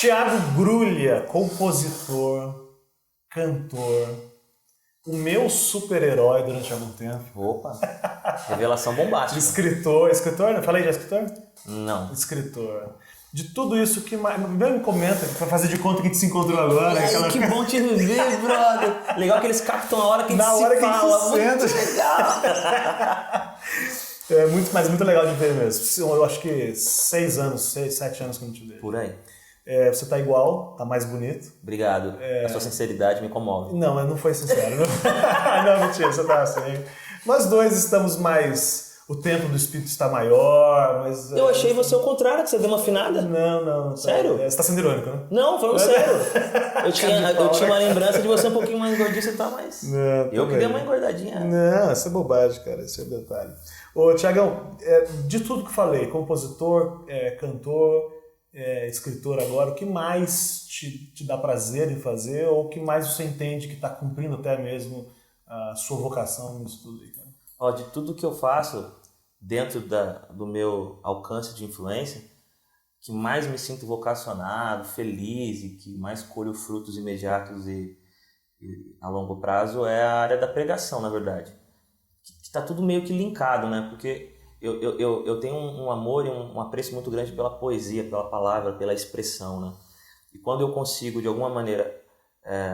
Thiago Grulha, compositor, cantor, o meu super-herói durante algum tempo. Opa, revelação bombástica. Escritor, não falei já escritor? Não. Escritor. De tudo isso, que mais... Me comenta, pra fazer de conta que a gente se encontrou agora. Ai, aquela... Que bom te ver, brother. Legal que eles captam a hora que a gente se fala. Que a gente se legal. Mas muito legal de ver mesmo. Eu acho que 7 anos que eu não te vejo. Por aí. Você tá igual, tá mais bonito. Obrigado. A sua sinceridade me comove. Não, mas não foi sincero. Não, mentira, você tá assim. Nós dois estamos mais... O tempo do espírito está maior, mas... Eu achei você ao contrário, que você deu uma afinada. Não. Sério? Você tá sendo irônico, né? Não, falando sério. Eu tinha uma lembrança de você um pouquinho mais gordinho, você tá mais... Não, eu que dei uma engordadinha. Não, isso é bobagem, cara. Esse é o detalhe. Ô, Thiagão, de tudo que falei, compositor, cantor, escritor agora, o que mais te dá prazer em fazer ou o que mais você entende que está cumprindo até mesmo a sua vocação nisso tudo aí, cara? Ó, de tudo que eu faço dentro do meu alcance de influência, que mais me sinto vocacionado, feliz e que mais colho frutos imediatos e a longo prazo é a área da pregação, na verdade. Que tá tudo meio que linkado, né? Porque eu tenho um amor e um apreço muito grande pela poesia, pela palavra, pela expressão, né? E quando eu consigo, de alguma maneira,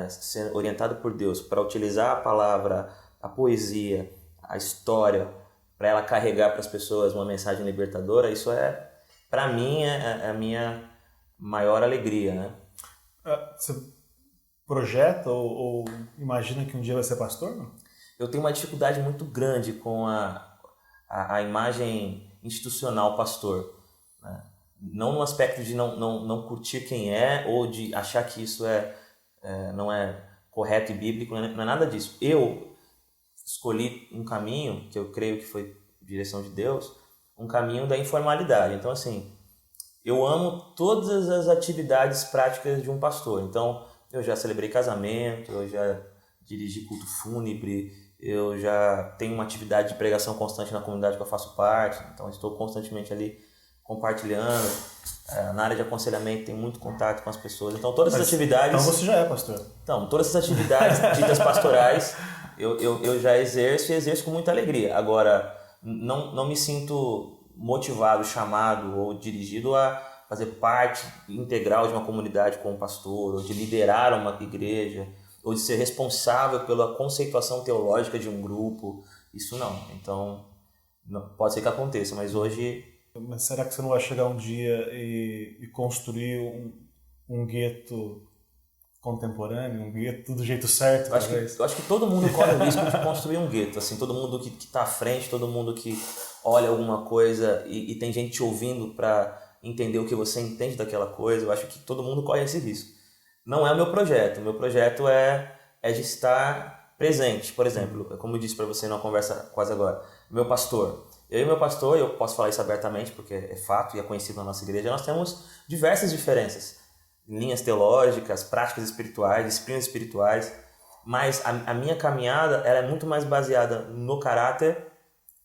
ser orientado por Deus para utilizar a palavra, a poesia, a história, para ela carregar para as pessoas uma mensagem libertadora, isso para mim, é a minha maior alegria, né? Você projeta ou imagina que um dia vai ser pastor, não? Eu tenho uma dificuldade muito grande com a imagem institucional pastor, né? Não no aspecto de não curtir quem é ou de achar que isso não é correto e bíblico, não é nada disso. Eu escolhi um caminho, que eu creio que foi direção de Deus, um caminho da informalidade. Então, assim, eu amo todas as atividades práticas de um pastor. Então, eu já celebrei casamento, eu já dirigi culto fúnebre, eu já tenho uma atividade de pregação constante na comunidade que eu faço parte, então estou constantemente ali compartilhando. Na área de aconselhamento tem muito contato com as pessoas. Então, todas essas atividades... Então, você já é pastor. Então, todas essas atividades ditas pastorais... Eu já exerço e exerço com muita alegria. Agora, não me sinto motivado, chamado ou dirigido a fazer parte integral de uma comunidade como pastor, ou de liderar uma igreja, ou de ser responsável pela conceituação teológica de um grupo. Isso não. Então, pode ser que aconteça, mas hoje... Mas será que você não vai chegar um dia e construir um gueto contemporâneo, um gueto do jeito certo? Eu acho que todo mundo corre o risco de construir um gueto, assim, todo mundo que está à frente, todo mundo que olha alguma coisa e tem gente te ouvindo para entender o que você entende daquela coisa. Eu acho que todo mundo corre esse risco. Não é o meu projeto é de estar presente. Por exemplo, como eu disse para você numa conversa quase agora, eu e meu pastor, eu posso falar isso abertamente porque é fato e é conhecido na nossa igreja, nós temos diversas diferenças. Linhas teológicas, práticas espirituais, disciplinas espirituais, mas a minha caminhada ela é muito mais baseada no caráter,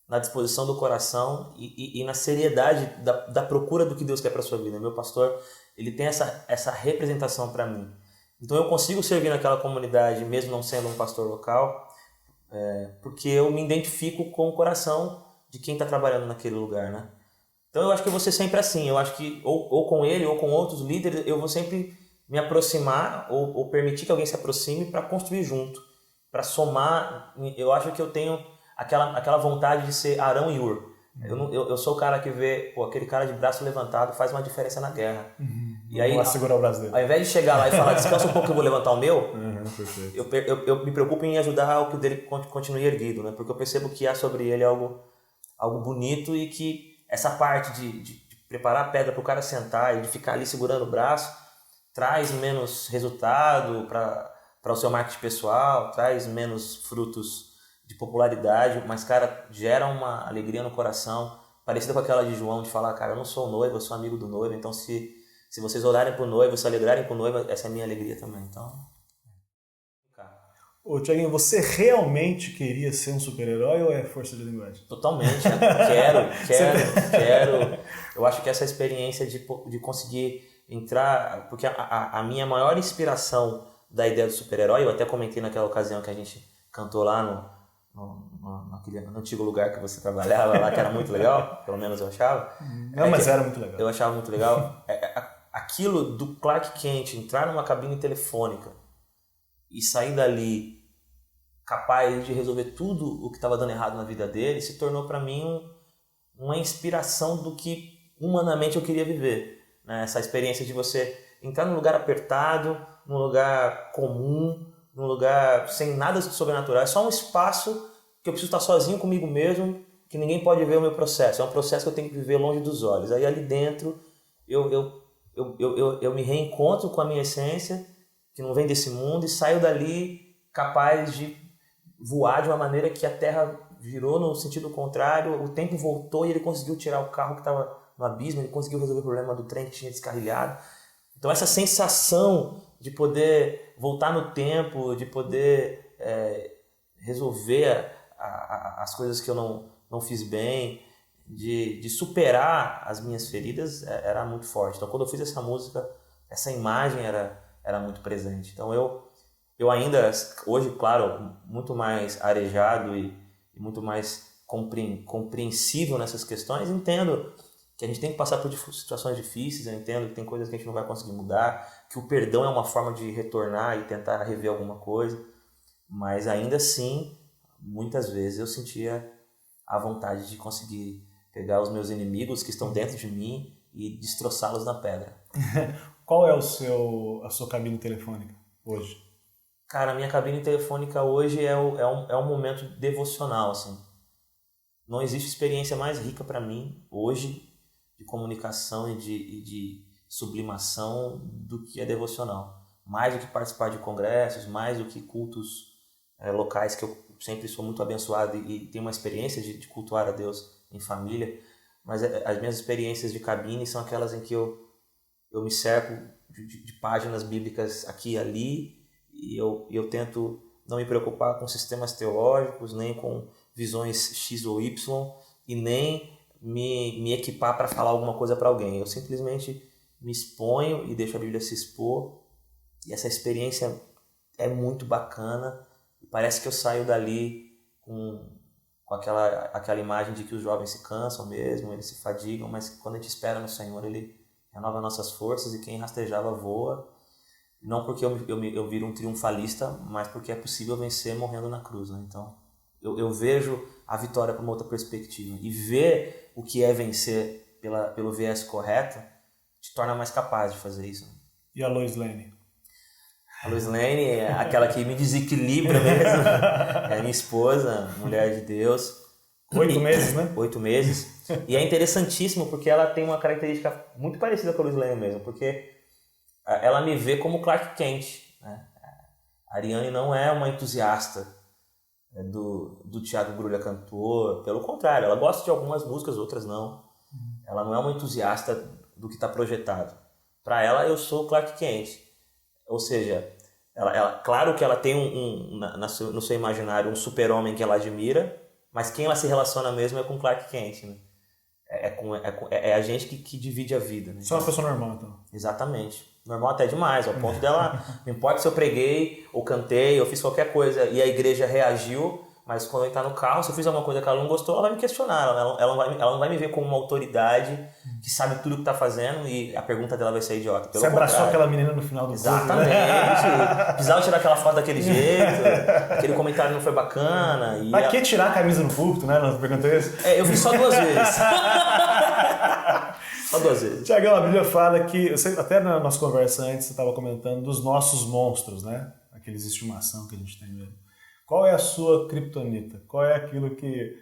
na disposição do coração e na seriedade da procura do que Deus quer para a sua vida. Meu pastor, ele tem essa representação para mim. Então eu consigo servir naquela comunidade, mesmo não sendo um pastor local, porque eu me identifico com o coração de quem está trabalhando naquele lugar, né? Então eu acho que eu vou ser sempre assim. Eu acho que ou com ele ou com outros líderes eu vou sempre me aproximar ou permitir que alguém se aproxime para construir junto, para somar. Eu acho que eu tenho aquela vontade de ser Arão e Hur. Eu sou o cara que vê aquele cara de braço levantado faz uma diferença na guerra. E aí, segurar o braço dele. Ao invés de chegar lá e falar descansa um pouco que eu vou levantar o meu, eu me preocupo em ajudar o que o dele continue erguido, né? Porque eu percebo que há sobre ele algo bonito e que essa parte de preparar a pedra para o cara sentar e de ficar ali segurando o braço traz menos resultado para o seu marketing pessoal, traz menos frutos de popularidade, mas, cara, gera uma alegria no coração, parecida com aquela de João, de falar, cara, eu não sou o noivo, eu sou amigo do noivo, então se vocês orarem pro noivo, se alegrarem com o noivo, essa é a minha alegria também. Então... Ô, Thiaguinho, você realmente queria ser um super-herói ou é força de linguagem? Totalmente, né? Quero. Eu acho que essa experiência de conseguir entrar... Porque a minha maior inspiração da ideia do super-herói, eu até comentei naquela ocasião que a gente cantou lá naquele antigo lugar que você trabalhava lá, que era muito legal, pelo menos eu achava. Não, mas era muito legal. Eu achava muito legal. Aquilo do Clark Kent entrar numa cabine telefônica e sair dali capaz de resolver tudo o que estava dando errado na vida dele, se tornou para mim uma inspiração do que humanamente eu queria viver, né? Essa experiência de você entrar num lugar apertado, num lugar comum, num lugar sem nada de sobrenatural, é só um espaço que eu preciso estar sozinho comigo mesmo, que ninguém pode ver o meu processo, é um processo que eu tenho que viver longe dos olhos. Aí ali dentro eu me reencontro com a minha essência, que não vem desse mundo, e saio dali capaz de voar de uma maneira que a Terra virou no sentido contrário, o tempo voltou e ele conseguiu tirar o carro que estava no abismo, ele conseguiu resolver o problema do trem que tinha descarrilhado. Então essa sensação de poder voltar no tempo, de poder resolver as coisas que eu não fiz bem, de superar as minhas feridas, era muito forte. Então quando eu fiz essa música, essa imagem era muito presente. Então eu ainda, hoje, claro, muito mais arejado e muito mais compreensível nessas questões, entendo que a gente tem que passar por situações difíceis, eu entendo que tem coisas que a gente não vai conseguir mudar, que o perdão é uma forma de retornar e tentar rever alguma coisa, mas ainda assim, muitas vezes eu sentia a vontade de conseguir pegar os meus inimigos que estão dentro de mim e destroçá-los na pedra. Qual é a sua cabine telefônica hoje? Cara, a minha cabine telefônica hoje é um momento devocional, assim. Não existe experiência mais rica para mim hoje de comunicação e de sublimação do que é devocional. Mais do que participar de congressos, mais do que cultos locais, que eu sempre sou muito abençoado e tenho uma experiência de cultuar a Deus em família, mas as minhas experiências de cabine são aquelas em que eu me cerco de páginas bíblicas aqui e ali, e eu tento não me preocupar com sistemas teológicos, nem com visões X ou Y, e nem me equipar para falar alguma coisa para alguém. Eu simplesmente me exponho e deixo a Bíblia se expor, e essa experiência é muito bacana, e parece que eu saio dali com aquela imagem de que os jovens se cansam mesmo, eles se fadigam, mas quando a gente espera no Senhor, Ele renova nossas forças, e quem rastejava voa. Não porque eu viro um triunfalista, mas porque é possível vencer morrendo na cruz, né? Então, eu vejo a vitória por uma outra perspectiva. E ver o que é vencer pelo viés correto te torna mais capaz de fazer isso. E a Lois Lane? A Lois Lane é aquela que me desequilibra mesmo. É minha esposa, mulher de Deus. 8 meses, né? 8 meses. E é interessantíssimo porque ela tem uma característica muito parecida com a Lois Lane mesmo, porque ela me vê como Clark Kent, né? A Ariane não é uma entusiasta do Thiago Grulha cantor, pelo contrário, ela gosta de algumas músicas, outras não. Ela não é uma entusiasta do que está projetado. Para ela, eu sou Clark Kent. Ou seja, claro que ela tem no seu imaginário um super-homem que ela admira, mas quem ela se relaciona mesmo é com Clark Kent, né? É a gente que divide a vida, né? Só uma pessoa normal, então. Exatamente. Normal até demais, ao ponto dela... Não importa se eu preguei, ou cantei, ou fiz qualquer coisa e a igreja reagiu, mas quando eu entrar no carro, se eu fiz alguma coisa que ela não gostou, ela vai me questionar. Ela não vai me ver como uma autoridade que sabe tudo o que está fazendo e a pergunta dela vai ser idiota. Você abraçou aquela menina no final do culto. Exatamente. Precisava tirar aquela foto daquele jeito, aquele comentário não foi bacana. E pra que tirar a camisa no púlpito, né? Não perguntou isso? Eu fiz só 2 vezes. Só 2 vezes. Tiagão, a Bíblia fala que, até na nossa conversa antes, você estava comentando dos nossos monstros, né? Aqueles de estimação que a gente tem mesmo. Qual é a sua criptonita? Qual é aquilo que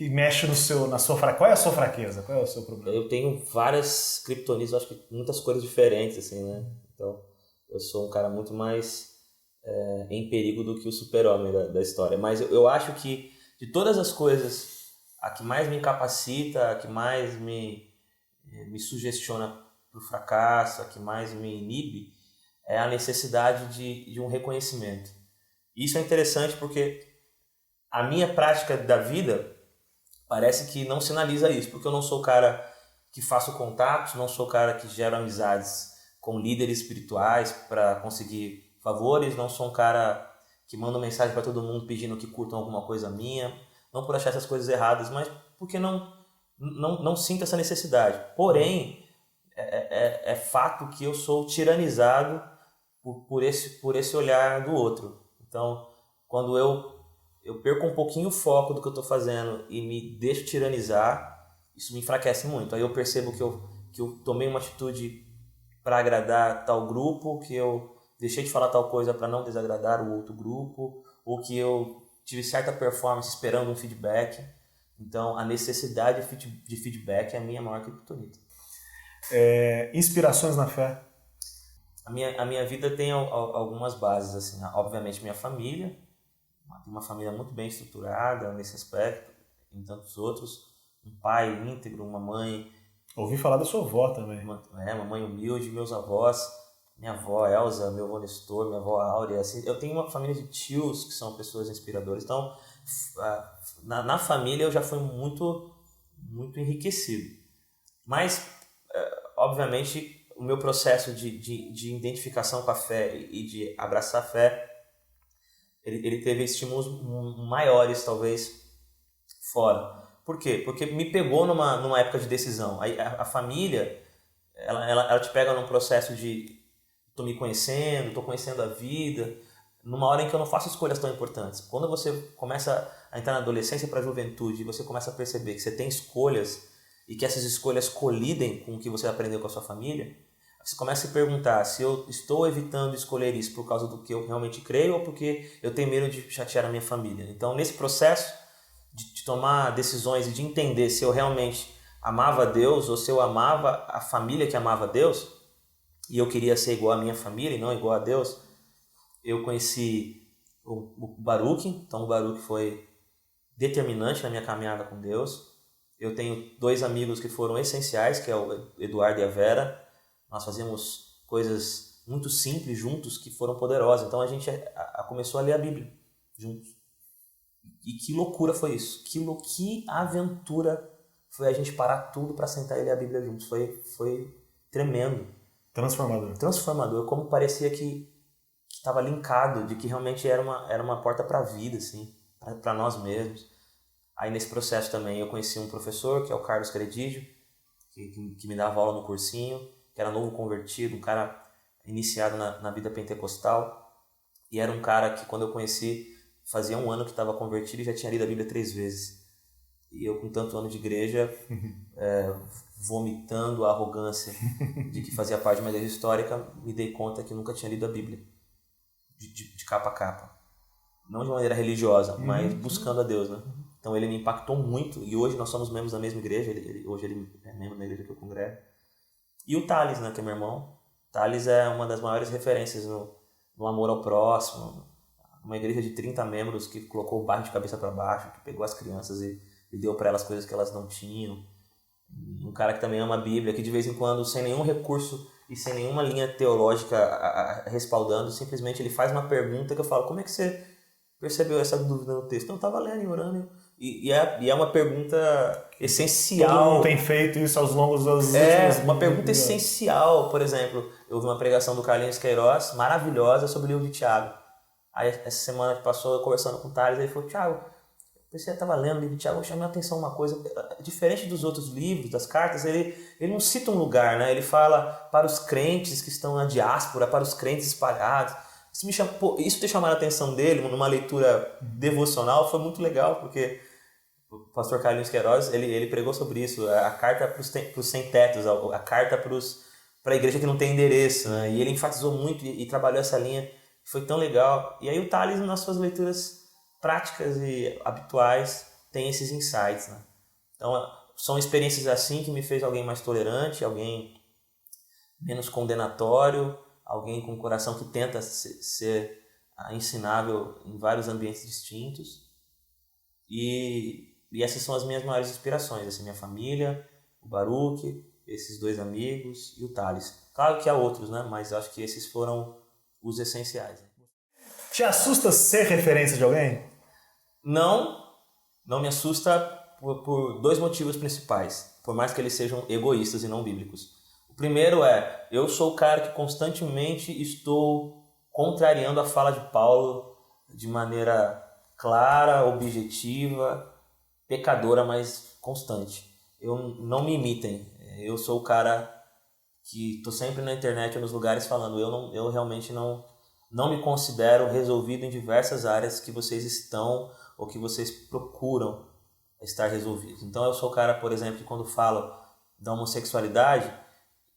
mexe na sua fraqueza? Qual é a sua fraqueza? Qual é o seu problema? Eu tenho várias criptonitas, acho que muitas cores diferentes, assim, né? Então, eu sou um cara muito mais em perigo do que o super-homem da história. Mas eu acho que, de todas as coisas, a que mais me incapacita, a que mais me sugestiona para o fracasso, a que mais me inibe, é a necessidade de um reconhecimento. Isso é interessante porque a minha prática da vida parece que não sinaliza isso, porque eu não sou o cara que faço contatos, não sou o cara que gera amizades com líderes espirituais para conseguir favores, não sou um cara que manda mensagem para todo mundo pedindo que curtam alguma coisa minha, não por achar essas coisas erradas, mas porque não sinto essa necessidade. Porém, é fato que eu sou tiranizado por esse olhar do outro. Então, quando eu perco um pouquinho o foco do que eu estou fazendo e me deixo tiranizar, isso me enfraquece muito. Aí eu percebo que eu tomei uma atitude para agradar tal grupo, que eu deixei de falar tal coisa para não desagradar o outro grupo, ou que eu tive certa performance esperando um feedback. Então, a necessidade de feedback é a minha maior criptonita. Inspirações na fé? A minha vida tem algumas bases, assim, obviamente minha família, tem uma família muito bem estruturada nesse aspecto, em tantos outros, um pai íntegro, uma mãe... Ouvi falar da sua avó também. Uma mãe humilde, meus avós, minha avó Elza, meu avô Nestor, minha avó Áurea, assim, eu tenho uma família de tios que são pessoas inspiradoras, então na família eu já fui muito, muito enriquecido. Mas, obviamente, o meu processo de identificação com a fé e de abraçar a fé, ele teve estímulos maiores, talvez, fora. Por quê? Porque me pegou numa época de decisão. A família, ela te pega num processo de tô me conhecendo, tô conhecendo a vida, numa hora em que eu não faço escolhas tão importantes. Quando você começa a entrar na adolescência para a juventude e você começa a perceber que você tem escolhas e que essas escolhas colidem com o que você aprendeu com a sua família, você começa a se perguntar se eu estou evitando escolher isso por causa do que eu realmente creio ou porque eu tenho medo de chatear a minha família. Então, nesse processo de tomar decisões e de entender se eu realmente amava a Deus ou se eu amava a família que amava a Deus e eu queria ser igual à minha família e não igual a Deus, eu conheci o Baruch. Então o Baruch foi determinante na minha caminhada com Deus. Eu tenho 2 amigos que foram essenciais, que é o Eduardo e a Vera. Nós fazíamos coisas muito simples juntos que foram poderosas. Então a gente começou a ler a Bíblia juntos. E que loucura foi isso. Que aventura foi a gente parar tudo para sentar e ler a Bíblia juntos. Foi tremendo. Transformador. Como parecia que estava linkado, de que realmente era uma porta para a vida, assim, para nós mesmos. Aí nesse processo também eu conheci um professor, que é o Carlos Credigio, que me dava aula no cursinho, que era novo convertido, um cara iniciado na vida pentecostal. E era um cara que quando eu conheci, fazia 1 ano que estava convertido e já tinha lido a Bíblia 3 vezes. E eu, com tanto ano de igreja, vomitando a arrogância de que fazia parte de uma igreja histórica, me dei conta que nunca tinha lido a Bíblia, de capa a capa. Não de maneira religiosa, mas buscando a Deus, né? Então ele me impactou muito, e hoje nós somos membros da mesma igreja, hoje ele é membro da igreja que eu congrego. E o Thales, né, que é meu irmão. Thales é uma das maiores referências no amor ao próximo, uma igreja de 30 membros que colocou o bairro de cabeça para baixo, que pegou as crianças e deu para elas coisas que elas não tinham. Um cara que também ama a Bíblia, que de vez em quando, sem nenhum recurso e sem nenhuma linha teológica respaldando, simplesmente ele faz uma pergunta que eu falo: como é que você percebeu essa dúvida no texto? Então, eu estava lendo e orando, e é uma pergunta essencial. Todo mundo tem feito isso aos longos dos uma pergunta essencial. Por exemplo, eu ouvi uma pregação do Carlinhos Queiroz, maravilhosa, sobre o livro de Tiago. Aí essa semana que passou, eu conversando com o Thales, ele falou: Tiago, você estava lendo o livro de Tiago, chamou a atenção uma coisa, diferente dos outros livros, das cartas, ele não cita um lugar, né? Ele fala para os crentes que estão na diáspora, para os crentes espalhados. Isso ter chamado a atenção dele numa leitura devocional foi muito legal, porque o pastor Carlinhos Queiroz, ele pregou sobre isso, a carta para os sem-tetos, a carta para a igreja que não tem endereço, né? E ele enfatizou muito e trabalhou essa linha, foi tão legal. E aí o Thales, nas suas leituras práticas e habituais, tem esses insights, né? Então, são experiências assim que me fez alguém mais tolerante, alguém menos condenatório, alguém com um coração que tenta ser ensinável em vários ambientes distintos. E essas são as minhas maiores inspirações, assim, minha família, o Baruch, esses 2 amigos e o Thales. Claro que há outros, né? Mas acho que esses foram os essenciais. Te assusta ser referência de alguém? Não me assusta por dois motivos principais, por mais que eles sejam egoístas e não bíblicos. O primeiro é, eu sou o cara que constantemente estou contrariando a fala de Paulo de maneira clara, objetiva, pecadora, mas constante. Não me imitem. Eu sou o cara que estou sempre na internet ou nos lugares falando, eu realmente não me considero resolvido em diversas áreas que vocês estão ou que vocês procuram estar resolvidos. Então eu sou o cara, por exemplo, que quando falo da homossexualidade,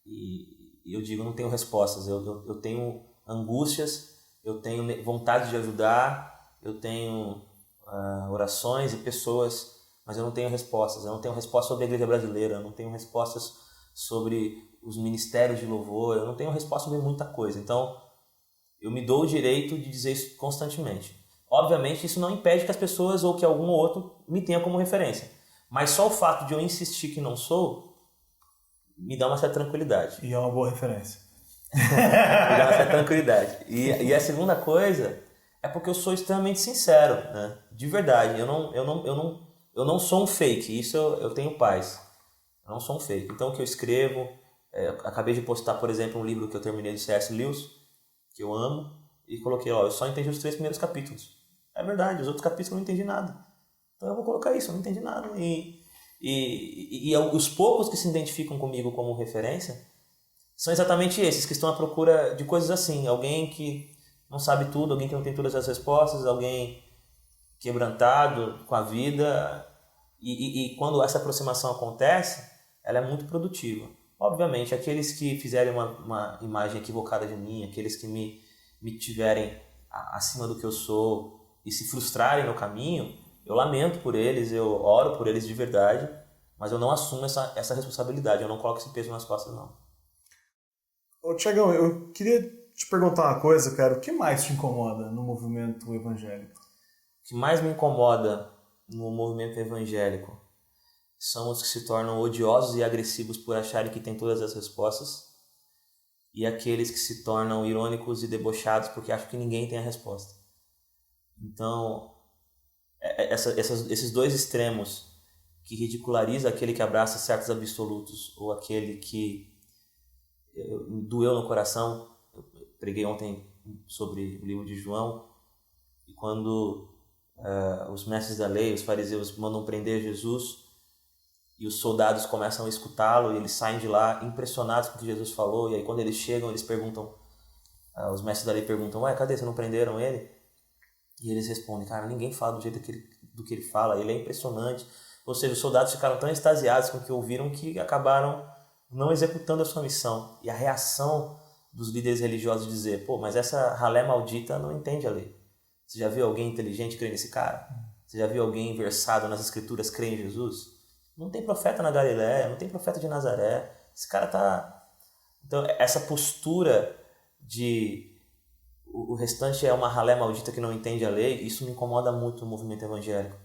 e eu digo, não tenho respostas, eu tenho angústias, eu tenho vontade de ajudar, eu tenho orações e pessoas, mas eu não tenho respostas. Eu não tenho respostas sobre a igreja brasileira, eu não tenho respostas sobre os ministérios de louvor, eu não tenho resposta sobre muita coisa. Então, eu me dou o direito de dizer isso constantemente. Obviamente, isso não impede que as pessoas ou que algum ou outro me tenha como referência. Mas só o fato de eu insistir que não sou, me dá uma certa tranquilidade. E é uma boa referência. Me dá uma certa tranquilidade. E a segunda coisa é porque eu sou extremamente sincero, né? De verdade. Eu não sou um fake, isso eu tenho paz. Eu não sou um fake. Então, o que eu escrevo... acabei de postar, por exemplo, um livro que eu terminei do C.S. Lewis, que eu amo, e coloquei, eu só entendi os 3 primeiros capítulos. É verdade, os outros capítulos eu não entendi nada. Então eu vou colocar isso, eu não entendi nada. E os poucos que se identificam comigo como referência são exatamente esses, que estão à procura de coisas assim. Alguém que não sabe tudo, alguém que não tem todas as respostas, alguém quebrantado com a vida. E quando essa aproximação acontece, ela é muito produtiva. Obviamente, aqueles que fizerem uma imagem equivocada de mim, aqueles que me tiverem acima do que eu sou e se frustrarem no caminho, eu lamento por eles, eu oro por eles de verdade, mas eu não assumo essa responsabilidade, eu não coloco esse peso nas costas, não. Ô, Tiagão, eu queria te perguntar uma coisa, cara. O que mais te incomoda no movimento evangélico? O que mais me incomoda no movimento evangélico são os que se tornam odiosos e agressivos por acharem que têm todas as respostas, e aqueles que se tornam irônicos e debochados porque acham que ninguém tem a resposta. Então, esses dois extremos que ridiculariza aquele que abraça certos absolutos ou aquele que doeu no coração. Eu preguei ontem sobre o livro de João, e quando os mestres da lei, os fariseus, mandam prender Jesus, e os soldados começam a escutá-lo, e eles saem de lá impressionados com o que Jesus falou, e aí quando eles chegam, eles perguntam, os mestres da lei perguntam, cadê, vocês não prenderam ele? E eles respondem, cara, ninguém fala do jeito do que ele fala, ele é impressionante. Ou seja, os soldados ficaram tão extasiados com o que ouviram que acabaram não executando a sua missão. E a reação dos líderes religiosos de dizer, mas essa ralé maldita não entende a lei. Você já viu alguém inteligente crer nesse cara? Você já viu alguém versado nas escrituras crer em Jesus? Não tem profeta na Galileia, não tem profeta de Nazaré. Esse cara tá... Então, essa postura de o restante é uma ralé maldita que não entende a lei, isso me incomoda muito no movimento evangélico.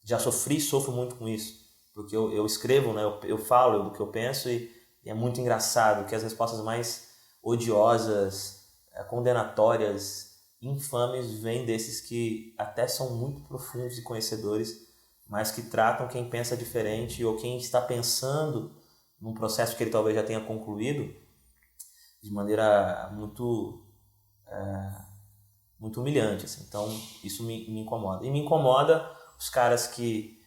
Já sofri e sofro muito com isso, porque eu escrevo, né, eu falo do que eu penso, e é muito engraçado que as respostas mais odiosas, condenatórias, infames, vêm desses que até são muito profundos e conhecedores, mas que tratam quem pensa diferente ou quem está pensando num processo que ele talvez já tenha concluído de maneira muito humilhante, assim. Então isso me incomoda. E me incomoda os caras que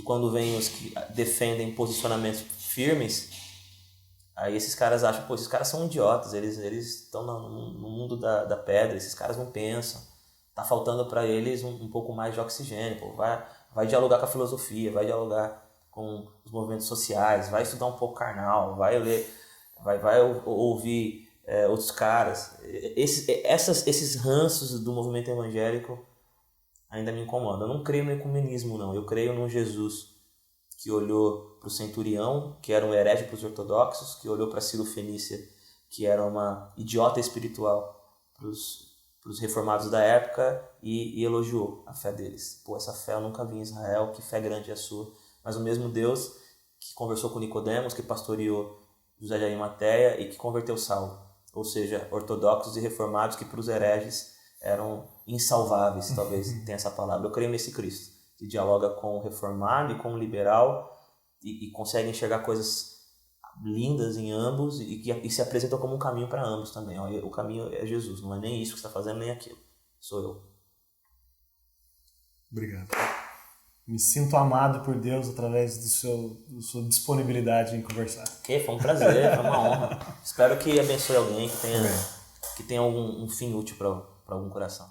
quando vêm os que defendem posicionamentos firmes, aí esses caras acham, esses caras são idiotas, eles estão no mundo da pedra, esses caras não pensam, tá faltando para eles um pouco mais de oxigênio, vai dialogar com a filosofia, vai dialogar com os movimentos sociais, vai estudar um pouco carnal, vai ler, vai ouvir outros caras. Esses ranços do movimento evangélico ainda me incomodam. Eu não creio no ecumenismo, não. Eu creio num Jesus que olhou para o centurião, que era um herege para os ortodoxos, que olhou para Ciro Fenícia, que era uma idiota espiritual para os reformados da época, e elogiou a fé deles. Essa fé eu nunca vi em Israel, que fé grande é a sua. Mas o mesmo Deus que conversou com Nicodemos, que pastoreou José de Arimateia e que converteu Saulo. Ou seja, ortodoxos e reformados que para os hereges eram insalváveis, talvez tenha essa palavra. Eu creio nesse Cristo. que dialoga com o reformado e com o liberal e consegue enxergar coisas lindas em ambos e se apresenta como um caminho para ambos também. Olha, o caminho é Jesus, não é nem isso que você está fazendo, nem aquilo. Sou eu. Obrigado. Me sinto amado por Deus através da sua disponibilidade em conversar. Foi um prazer, foi uma honra. Espero que abençoe alguém, que tenha um fim útil para algum coração.